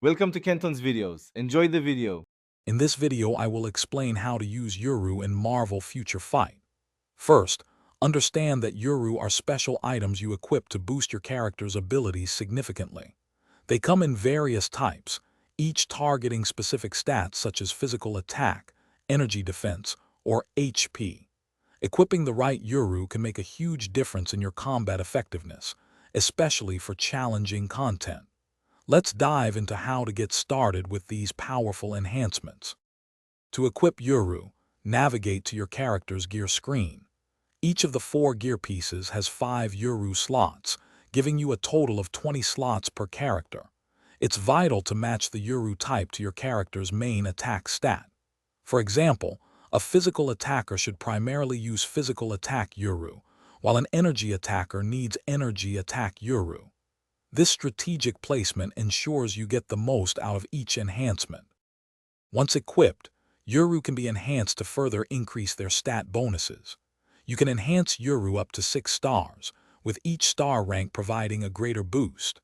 Welcome to Kenton's videos. Enjoy the video. In this video, I will explain how to use Yuru in Marvel Future Fight. First, understand that Yuru are special items you equip to boost your character's abilities significantly. They come in various types, each targeting specific stats such as physical attack, energy defense, or HP. Equipping the right Yuru can make a huge difference in your combat effectiveness, especially for challenging content. Let's dive into how to get started with these powerful enhancements. To equip Yuru, navigate to your character's gear screen. Each of the 4 gear pieces has 5 Yuru slots, giving you a total of 20 slots per character. It's vital to match the Yuru type to your character's main attack stat. For example, a physical attacker should primarily use physical attack Yuru, while an energy attacker needs energy attack Yuru. This strategic placement ensures you get the most out of each enhancement. Once equipped, Yuru can be enhanced to further increase their stat bonuses. You can enhance Yuru up to 6 stars, with each star rank providing a greater boost.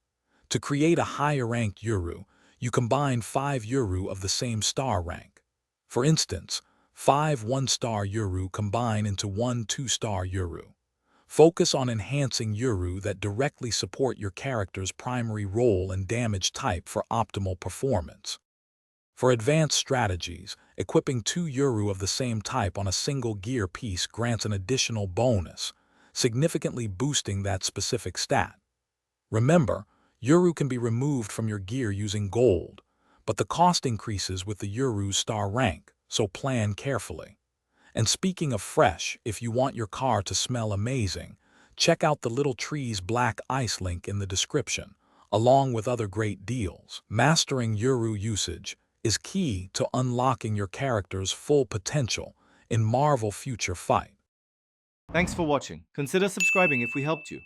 To create a higher-ranked Yuru, you combine 5 Yuru of the same star rank. For instance, 5 1-star Yuru combine into 1 2-star Yuru. Focus on enhancing Yuru that directly support your character's primary role and damage type for optimal performance. For advanced strategies, equipping 2 Yuru of the same type on a single gear piece grants an additional bonus, significantly boosting that specific stat. Remember, Yuru can be removed from your gear using gold, but the cost increases with the Yuru's star rank, so plan carefully. And speaking of fresh, if you want your car to smell amazing, check out the Little Trees Black Ice link in the description, along with other great deals. Mastering Yuru usage is key to unlocking your character's full potential in Marvel Future Fight. Thanks for watching. Consider subscribing if we helped you.